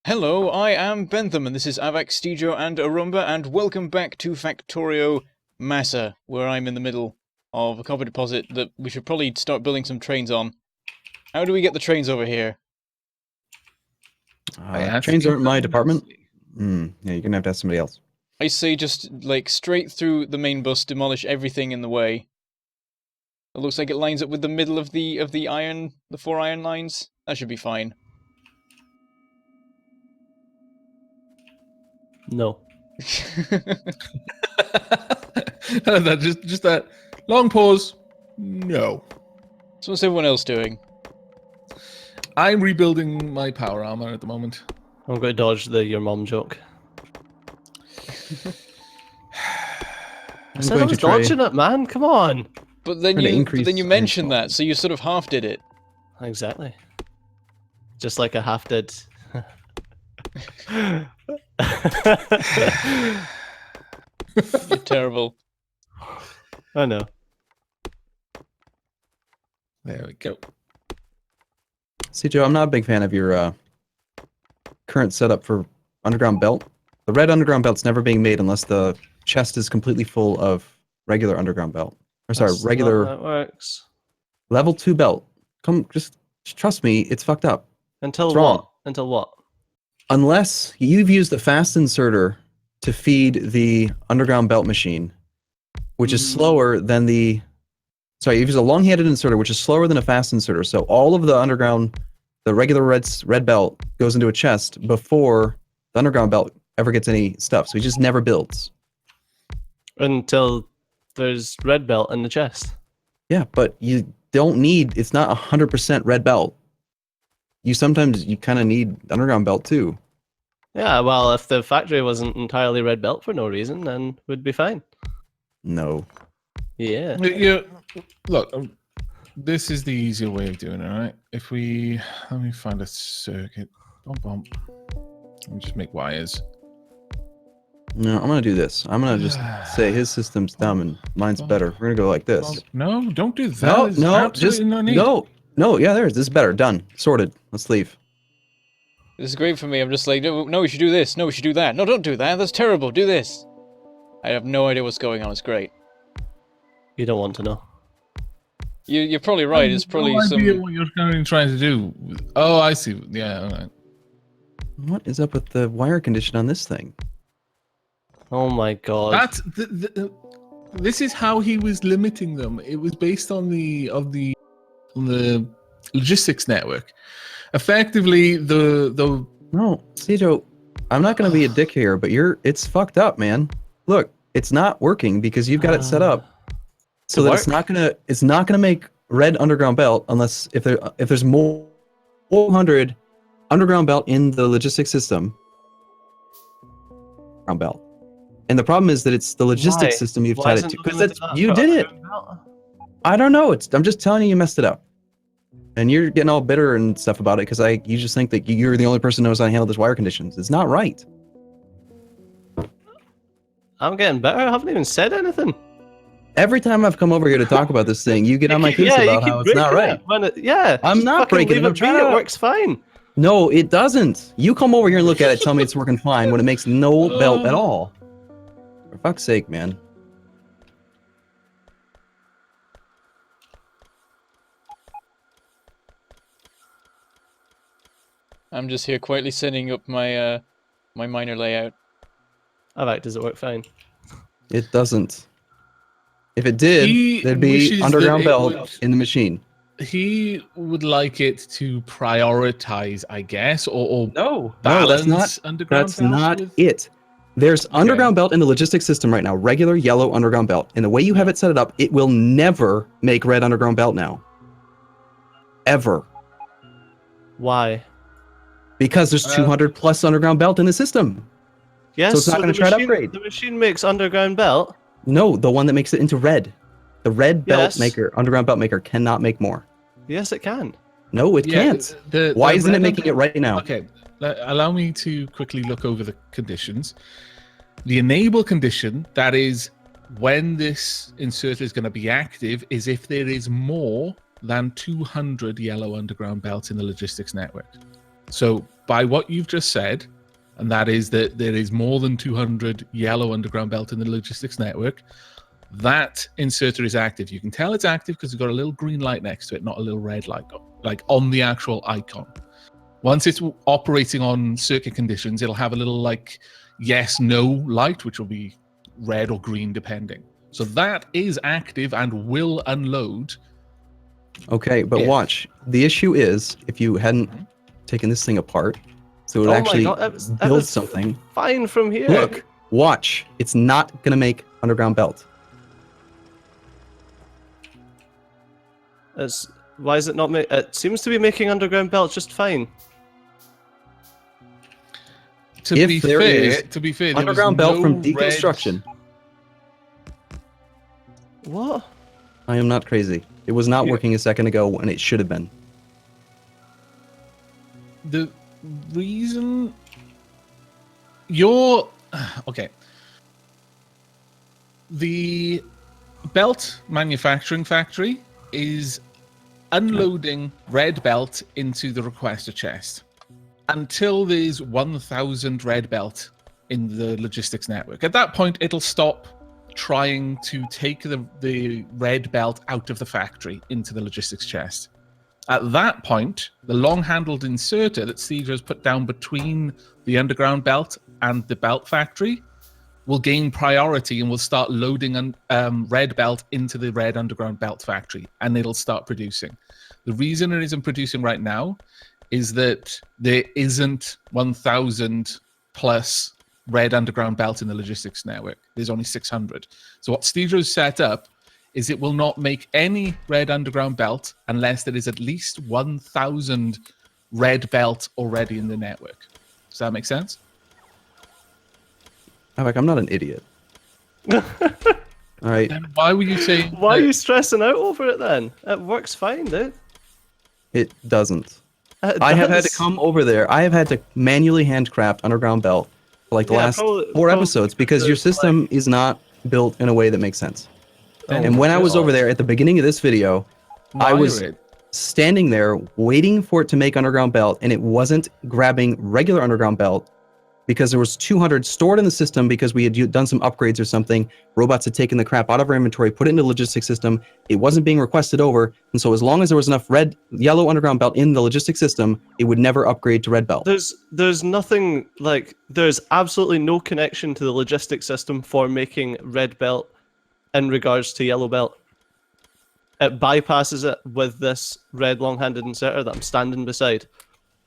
Hello, I am Bentham, and this is Aavak, Steejo and Arumba, and welcome back to Factorio MASA, where I'm in the middle of a copper deposit that we should probably start building some trains on. How do we get the trains over here? Trains aren't my department. Yeah, you're gonna have to ask somebody else. I say just, like, straight through the main bus, demolish everything in the way. It looks like it lines up with the middle of the four iron lines. That should be fine. No. just that long pause. No. So what's everyone else doing? I'm rebuilding my power armor at the moment. I'm going to dodge your mom joke. I said I was dodging it, man. Come on. But then you mentioned that, so you sort of half did it. Exactly. Just like I half did. You're terrible. I know. There we go. See, Joe, I'm not a big fan of your current setup for underground belt. The red underground belt's never being made unless the chest is completely full of regular underground belt. Or sorry, That's regular not how that works. level 2 belt. Just trust me, it's fucked up. Until It's what? wrong. Until what? Unless you've used a fast inserter to feed the underground belt machine, which is slower than the... Sorry, you've used a long-handed inserter, which is slower than a fast inserter. So all of the underground, the regular red belt goes into a chest before the underground belt ever gets any stuff. So he just never builds. Until there's red belt in the chest. Yeah, but you don't need... It's not 100% red belt. You kind of need underground belt too. Yeah, well, if the factory wasn't entirely red belt for no reason, then we'd be fine. No. Yeah. Look, this is the easier way of doing it, right? If we... Let me find a circuit. Bump, bump. Let me just make wires. No, I'm going to do this. I'm going to just say his system's dumb and mine's better. We're going to go like this. No, don't do that. No, just... No need. No, yeah, this is better. Done. Sorted. Let's leave. This is great for me. I'm just like, no, we should do this. No, we should do that. No, don't do that. That's terrible. Do this. I have no idea what's going on. It's great. You don't want to know. You're probably right. It's probably no some... idea what you're trying to do. Oh, I see. Yeah, all right. What is up with the wire condition on this thing? Oh my god. That's this is how he was limiting them. It was based on the logistics network. Effectively, the No, Steejo, I'm not going to be a dick here, but it's fucked up, man. Look, it's not working because you've got it set up so that it's not gonna make red underground belt unless if there's more 400 underground belt in the logistics system. Underground belt. And the problem is that it's the logistics system you've tied it to because you did it. I don't know. I'm just telling you messed it up. And you're getting all bitter and stuff about it because you just think that you're the only person who knows how to handle this wire conditions. It's not right. I'm getting better. I haven't even said anything. Every time I've come over here to talk about this thing, you get on my case about how it's not right. I'm not breaking it. I'm trying to... It works fine. No, it doesn't. You come over here and look at it, tell me it's working fine when it makes no belt at all. For fuck's sake, man. I'm just here quietly setting up my my miner layout. Aavak, does it work fine? It doesn't. If it did, there'd be underground belt in the machine. He would like it to prioritize, I guess, or no, balance that's underground that's not it. There's underground belt in the logistics system right now, regular yellow underground belt. And the way you have it set it up, it will never make red underground belt now. Ever. Why? Because there's 200 plus underground belt in the system. Yes, so it's not going to try to upgrade. The machine makes underground belt? No, the one that makes it into red. The red belt maker, underground belt maker, cannot make more. Yes, it can. No, it can't. Why isn't it making it right now? Okay, allow me to quickly look over the conditions. The enable condition, that is when this inserter is going to be active, is if there is more than 200 yellow underground belts in the logistics network. So by what you've just said, and that is that there is more than 200 yellow underground belt in the logistics network, that inserter is active. You can tell it's active because it's got a little green light next to it, not a little red light, like on the actual icon. Once it's operating on circuit conditions, it'll have a little like yes, no light, which will be red or green depending. So that is active and will unload. Okay, but watch. The issue is if you hadn't taken this thing apart, so it would actually that build was something. fine from here. Look, watch. It's not going to make underground belt. Why is it not make? It seems to be making underground belt just fine. To If be there fair, is there underground was belt no from red- deconstruction. What? I am not crazy. It was not working a second ago when it should have been. The reason you're okay. The belt manufacturing factory is unloading red belt into the requester chest until there's 1,000 red belt in the logistics network. At that point, it'll stop trying to take the red belt out of the factory into the logistics chest. At that point, the long-handled inserter that Steejo has put down between the underground belt and the belt factory will gain priority and will start loading red belt into the red underground belt factory, and it'll start producing. The reason it isn't producing right now is that there isn't 1,000 plus red underground belt in the logistics network. There's only 600. So what Steejo's set up is it will not make any red underground belt unless there is at least 1,000 red belt already in the network. Does that make sense? Aavak, I'm not an idiot. All right. Then why were you saying? Why are you stressing out over it then? It works fine, dude. It doesn't. It I have had to does. come over there. I have had to manually handcraft underground belt for like the Yeah, last probably- 4 probably episodes because your because, system is not built in a way that makes sense. Then And when I was God. over there at the beginning of this video, I wire was it. standing there waiting for it to make underground belt, and it wasn't grabbing regular underground belt because there was 200 stored in the system because we had done some upgrades or something. Robots had taken the crap out of our inventory, put it into the logistics system. It wasn't being requested over, and so as long as there was enough yellow underground belt in the logistics system, it would never upgrade to red belt. There's nothing like there's absolutely no connection to the logistics system for making red belt in regards to yellow belt. It bypasses it with this red long-handed inserter that I'm standing beside.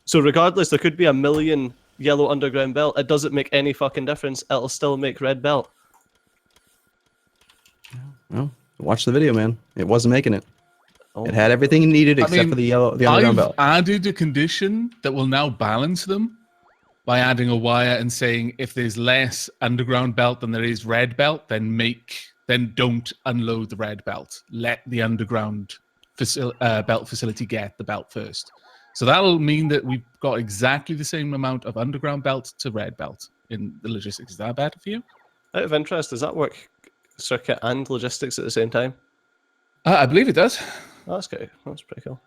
So regardless, there could be a million yellow underground belt. It doesn't make any fucking difference. It'll still make red belt. Well, watch the video, man. It wasn't making it. Oh. It had everything it needed except for the underground I've belt. added a condition that will now balance them by adding a wire and saying if there's less underground belt than there is red belt, then don't unload the red belt. Let the underground belt facility get the belt first. So that'll mean that we've got exactly the same amount of underground belt to red belt in the logistics. Is that better for you? Out of interest, does that work circuit and logistics at the same time? I believe it does. Oh, that's good. That's pretty cool.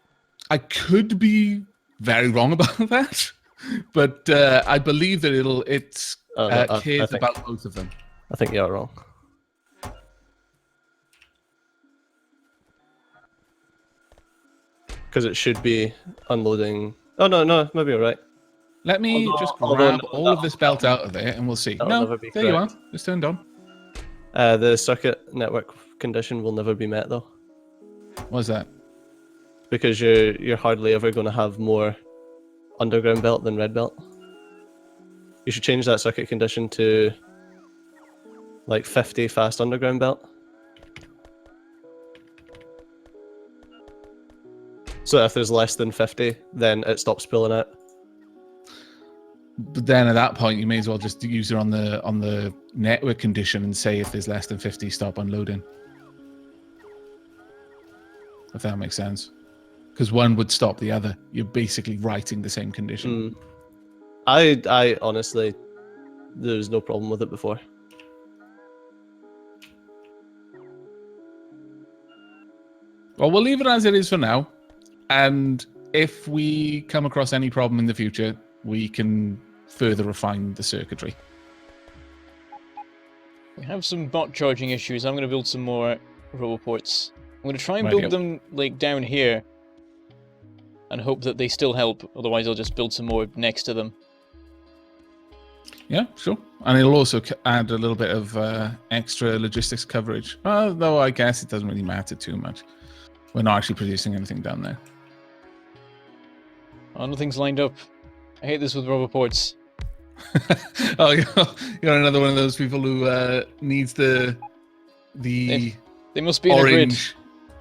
I could be very wrong about that, but I believe that it Oh, no, I cares think- about both of them. I think you're wrong. Because it should be unloading. Oh no, maybe you're right. Let me Although- just although grab no, all that- of this belt out of there and we'll see. that'll No, never be there you are. correct. It's turned on. The circuit network condition will never be met though, What's that? because you're hardly ever going to have more underground belt than red belt. You should change that circuit condition to like 50 fast underground belt. So if there's less than 50, then it stops pulling out. But then at that point, you may as well just use it on the network condition and say if there's less than 50, stop unloading. If that makes sense. Because one would stop the other. You're basically writing the same condition. I honestly, there's no problem with it before. Well, we'll leave it as it is for now. And if we come across any problem in the future, we can further refine the circuitry. We have some bot charging issues. I'm going to build some more roboports. I'm going to try and Right, build yep. them like down here, and hope that they still help. Otherwise, I'll just build some more next to them. Yeah, sure. And it'll also add a little bit of extra logistics coverage. Though I guess it doesn't really matter too much. We're not actually producing anything down there. Oh, nothing's lined up. I hate this with roboports. Oh, you're another one of those people who needs the They must be in a grid.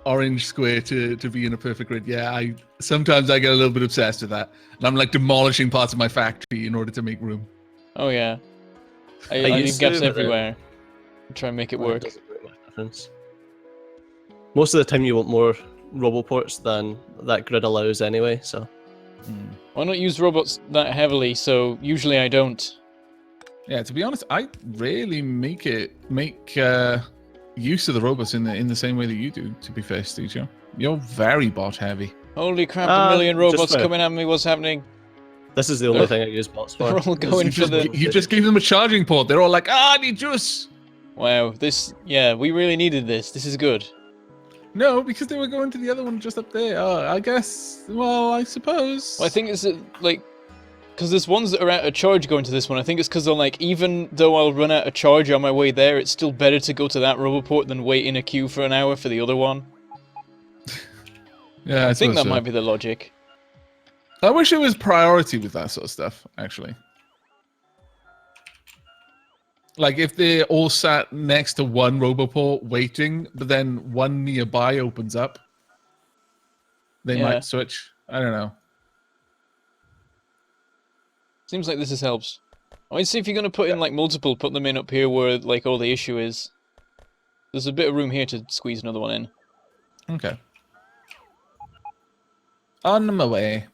orange square to be in a perfect grid. Yeah, sometimes I get a little bit obsessed with that, and I'm like demolishing parts of my factory in order to make room. Oh yeah. I I leave used gaps to, but everywhere. Try and make it Well, work. doesn't make much difference. Most of the time you want more roboports than that grid allows anyway, so... I don't use robots that heavily, so usually I don't. Yeah, to be honest, I rarely make use of the robots in the same way that you do. To be fair, Steejo, you're very bot heavy. Holy crap, a million just robots for- coming at me, what's happening? This is the only thing I use bots for. They're all going for the... You just gave them a charging port. They're all like, I need juice. Wow, yeah, we really needed this. This is good. No, because they were going to the other one just up there. I guess. Well, I suppose. Well, I think it's like... Because there's ones that are out of charge going to this one. I think it's because they're like, even though I'll run out of charge on my way there, it's still better to go to that roboport than wait in a queue for an hour for the other one. Yeah, I think suppose that so. might be the logic. I wish it was priority with that sort of stuff, actually. Like, if they're all sat next to one roboport waiting, but then one nearby opens up, they Yeah. might switch. I don't know. Seems like this helps. I mean, see if you're going to put in like multiple, put them in up here where like all the issue is. There's a bit of room here to squeeze another one in. Okay. On my way.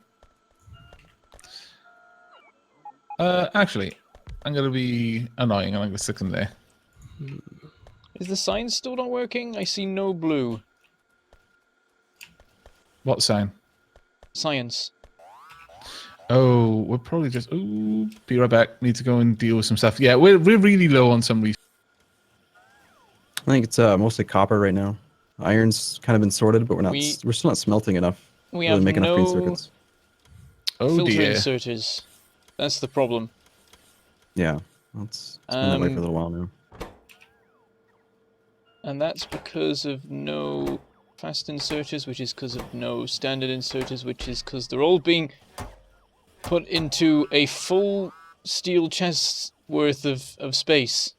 Actually, I'm going to be annoying and I'm going to stick them there. Is the sign still not working? I see no blue. What sign? Science. Oh, we're probably just... Ooh, be right back. Need to go and deal with some stuff. Yeah, we're really low on some resources. I think it's mostly copper right now. Iron's kind of been sorted, but we're still not smelting enough. We Really have make enough green no circuits. Oh filter dear. inserters. That's the problem. Yeah, it's been that way for a little while now. And that's because of no fast inserters, which is because of no standard inserters, which is because they're all being put into a full steel chest worth of space.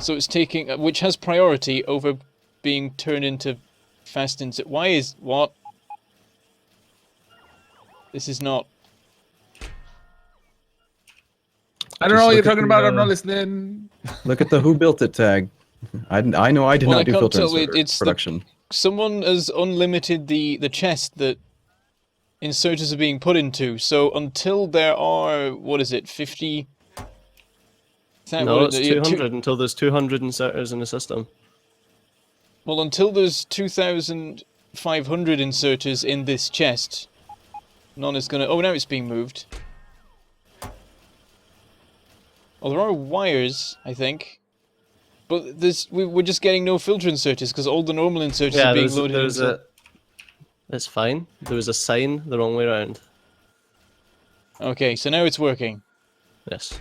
So it's taking, which has priority over being turned into fast insert. Why is, what? This is not. I don't Just know what you're look at talking the, about. I'm not listening. Look at the who built it tag. I know I did Well, I not do can't filter tell, inserter it's the- production. Someone has unlimited the chest that inserters are being put into, so until there are, what is it, 50... No, it's 200 until there's 200 inserters in the system. Well, until there's 2,500 inserters in this chest, none is gonna... Oh, now it's being moved. Well, there are wires, I think. But we're just getting no filter inserters, because all the normal inserters Yeah, are being loaded into... It's fine. There was a sign the wrong way around. Okay, so now it's working. Yes.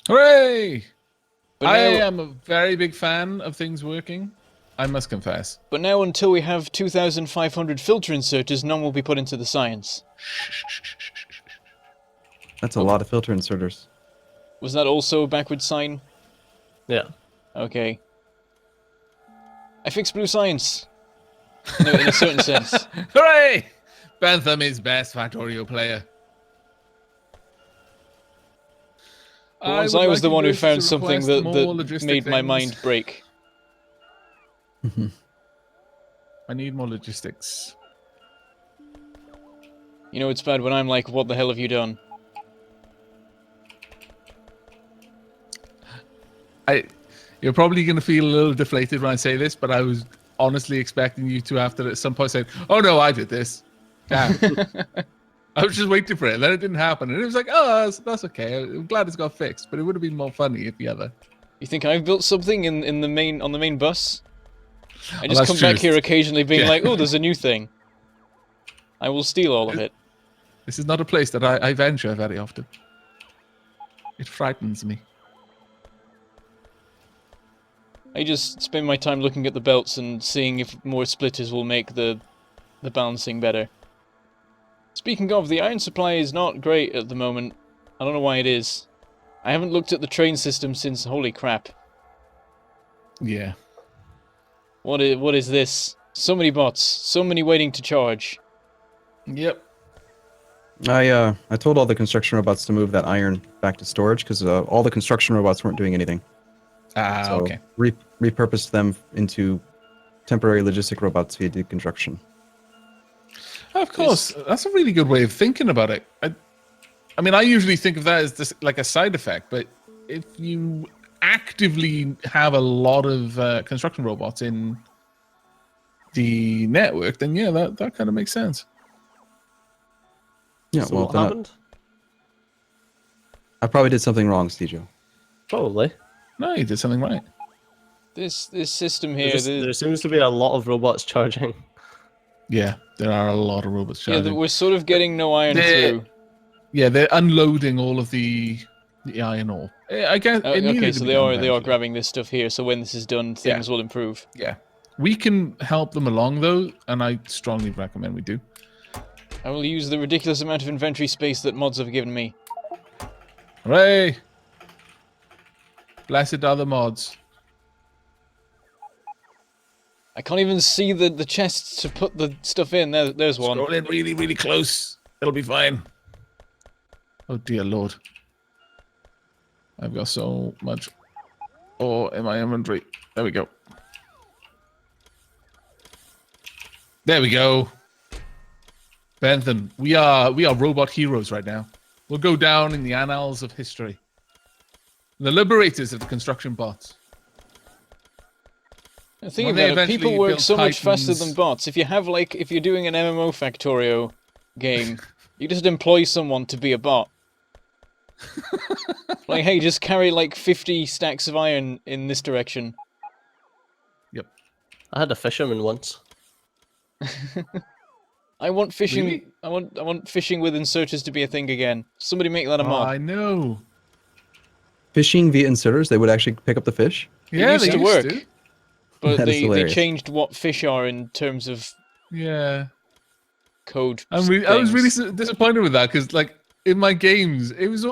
Hooray! But I now, am a very big fan of things working. I must confess. but now until we have 2,500 filter inserters, none will be put into the science. That's a lot of filter inserters. Was that also a backward sign? Yeah. Okay. I fixed blue science. No, in a certain sense. Hooray! Bentham is best Factorio player. Once would I was like the you one who guys to found something request more that logistic made my things. mind break. I need more logistics. You know, it's bad when I'm like, what the hell have you done? You're probably going to feel a little deflated when I say this, but I was honestly expecting you to, after at some point, say, "Oh no, I did this." Damn. I was just waiting for it, and then it didn't happen, and it was like, oh, that's okay. I'm glad it's got fixed, but it would have been more funny if the other. You think I've built something in the main bus? I Oh, just that's come true. back here occasionally being Yeah. like, oh, there's a new thing. I will steal all of it. This is not a place that I venture very often. It frightens me. I just spend my time looking at the belts and seeing if more splitters will make the balancing better. Speaking of, the iron supply is not great at the moment. I don't know why it is. I haven't looked at the train system since... Holy crap. Yeah. What is this? So many bots. So many waiting to charge. Yep. I told all the construction robots to move that iron back to storage because all the construction robots weren't doing anything. So Okay. repurposed them into temporary logistic robots via deconstruction. Of course, that's a really good way of thinking about it. I mean, I usually think of that as just like a side effect, but if you actively have a lot of construction robots in the network, then yeah, that kind of makes sense. Yeah, So well, what then happened? I probably did something wrong, Steejo. Probably. No, you did something right. This system here... There seems to be a lot of robots charging. Yeah, there are a lot of robots Yeah, charging. we're sort of getting no iron through. Yeah, they're unloading all of the iron ore. I guess it needed Okay, to so be they done are eventually. grabbing this stuff here, so when this is done, things will improve. Yeah, we can help them along though, and I strongly recommend we do. I will use the ridiculous amount of inventory space that mods have given me. Hooray! Blessed are the mods. I can't even see the chests to put the stuff in. There's one. Scroll in really, really close. It'll be fine. Oh dear lord. I've got so much ore in my inventory. There we go. There we go. Bentham, we are robot heroes right now. We'll go down in the annals of history. The liberators of the construction bots. The thing When they about it, people eventually work build so much faster Titans- than bots. If you're doing an MMO Factorio game, you just employ someone to be a bot. Like, hey, just carry like 50 stacks of iron in this direction. Yep. I had a fisherman once. I want fishing. Really? I want fishing with inserters to be a thing again. Somebody make that a mod. I know. Fishing via inserters, they would actually pick up the fish. Yeah, used they to used work. to. But That is they hilarious. changed what fish are in terms of Yeah. code. I was really things. disappointed with that because, like, in my games, it was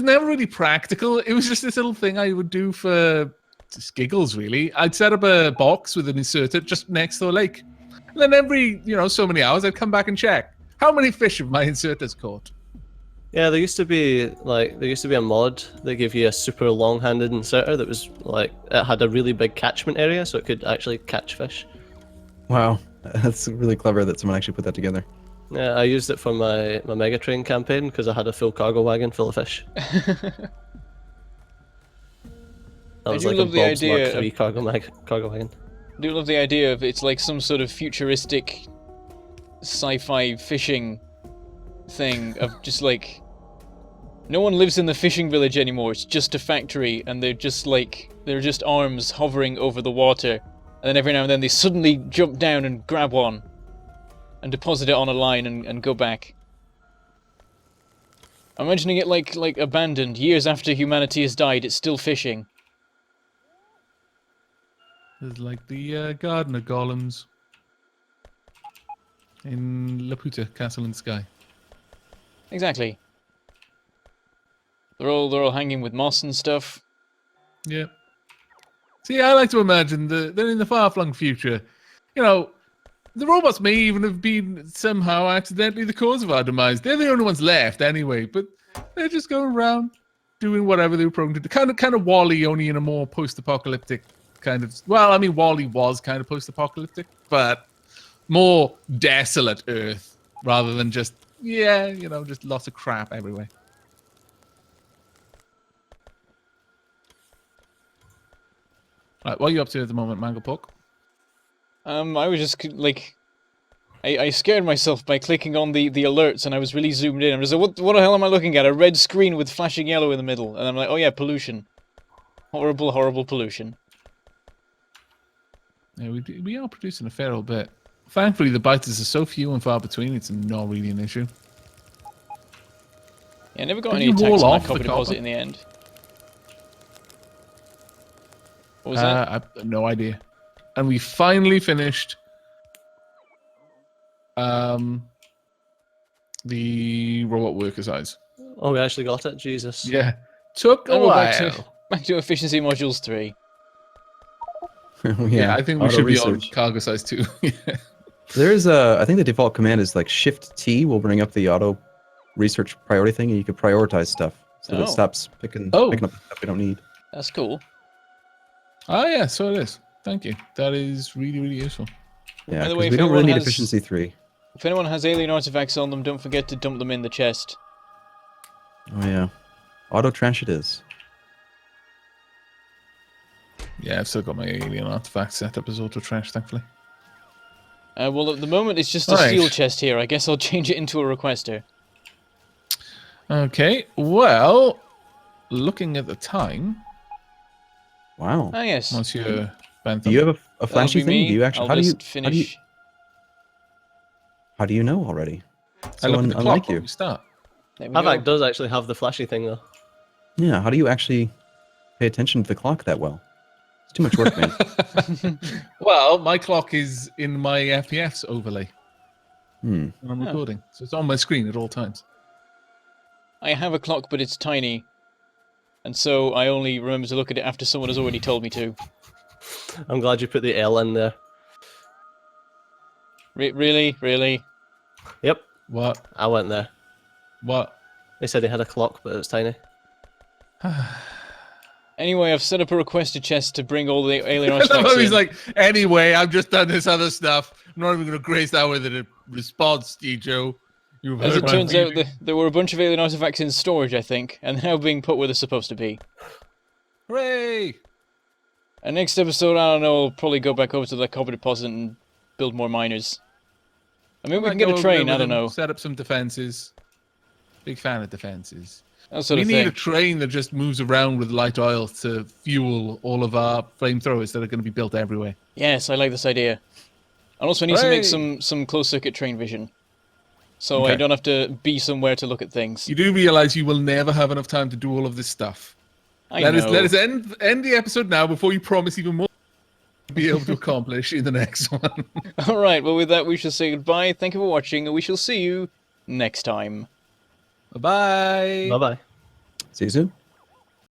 never really practical. It was just this little thing I would do for just giggles, really. I'd set up a box with an inserter just next to a lake, and then every so many hours I'd come back and check how many fish have my inserters caught. Yeah, there used to be a mod that gave you a super long-handed inserter that was like it had a really big catchment area, so it could actually catch fish. Wow, that's really clever that someone actually put that together. Yeah, I used it for my Megatrain campaign because I had a full cargo wagon full of fish. That was do like love a the Bob's Mark idea of- III cargo wagon. I do love the idea of it's like some sort of futuristic sci-fi fishing thing of just like no one lives in the fishing village anymore. It's just a factory, and they're just arms hovering over the water, and then every now and then they suddenly jump down and grab one and deposit it on a line and go back. I'm imagining it like abandoned years after humanity has died. It's still fishing. There's like the gardener golems in Laputa, Castle in the Sky. Exactly. They're all hanging with moss and stuff. Yeah. See, I like to imagine that in the far-flung future, the robots may even have been somehow accidentally the cause of our demise. They're the only ones left anyway, but they're just going around doing whatever they were programmed to do. Kind of Wall-E, only in a more post-apocalyptic kind of... Well, I mean, Wall-E was kind of post-apocalyptic, but more desolate Earth rather than just, just lots of crap everywhere. Right, what are you up to at the moment, Mangledpork? I was just like, I scared myself by clicking on the alerts, and I was really zoomed in. I was like, what the hell am I looking at? A red screen with flashing yellow in the middle. And I'm like, oh yeah, pollution. Horrible, horrible pollution. Yeah, we are producing a fair old bit. Thankfully, the biters are so few and far between, it's not really an issue. Yeah, I never got Did any you attacks roll on my off the copper deposit copper? in the end. What was that? I have no idea. And we finally finished the robot worker size. Oh, we actually got it. Jesus. Yeah. Took a And we're while. back to efficiency modules 3. Yeah, I think we auto should be on research. cargo size 2. Yeah. There is a. I think the default command is like Shift T will bring up the auto research priority thing, and you can prioritize stuff so that Oh. it stops picking Oh. up stuff we don't need. That's cool. Oh, yeah, so it is. Thank you. That is really, really useful. Yeah, By the 'cause way, we if don't really anyone need has- efficiency 3. If anyone has alien artifacts on them, don't forget to dump them in the chest. Oh yeah, auto trash it is. Yeah, I've still got my alien artifact set up as auto trash, thankfully. Well, at the moment, it's just a Right. steel chest here. I guess I'll change it into a requester. Okay, well, looking at the time, Wow. Ah, yes. Monsieur Do Bentham. you have a That'll flashy be thing? me. Do you actually? I'll How do you? just finish. How do you know already? I So look at the unlike clock when you. we start. There we Aavak go. does actually have the flashy thing, though. Yeah. How do you actually pay attention to the clock that well? It's too much work, man. Well, my clock is in my FPS overlay Hmm. when I'm Oh. recording, so it's on my screen at all times. I have a clock, but it's tiny. And so I only remember to look at it after someone has already told me to. I'm glad you put the L in there. Really? Really? Yep, What? I went there. What? They said he had a clock, but it's tiny. Anyway, I've set up a requested chest to bring all the alien artifacts He's in. like, anyway, I've just done this other stuff. I'm not even going to grace that with a response, Steejo. You've As heard it my turns out, feeling. there were a bunch of alien artifacts in storage, I think, and they're now being put where they're supposed to be. Hooray! And next episode, I don't know, I'll probably go back over to the copper deposit and build more miners. I mean, we can get a train, I don't know. Set up some defenses. Big fan of defenses. That sort We of need thing. a train that just moves around with light oil to fuel all of our flamethrowers that are going to be built everywhere. Yes, I like this idea. And also, I need to make Hooray! some closed-circuit train vision. So I Okay. don't have to be somewhere to look at things. You do realize you will never have enough time to do all of this stuff. I Let know. us end the episode now before you promise even more to be able to accomplish in the next one. Alright, well with that we shall say goodbye, thank you for watching, and we shall see you next time. Bye-bye. Bye bye. See you soon.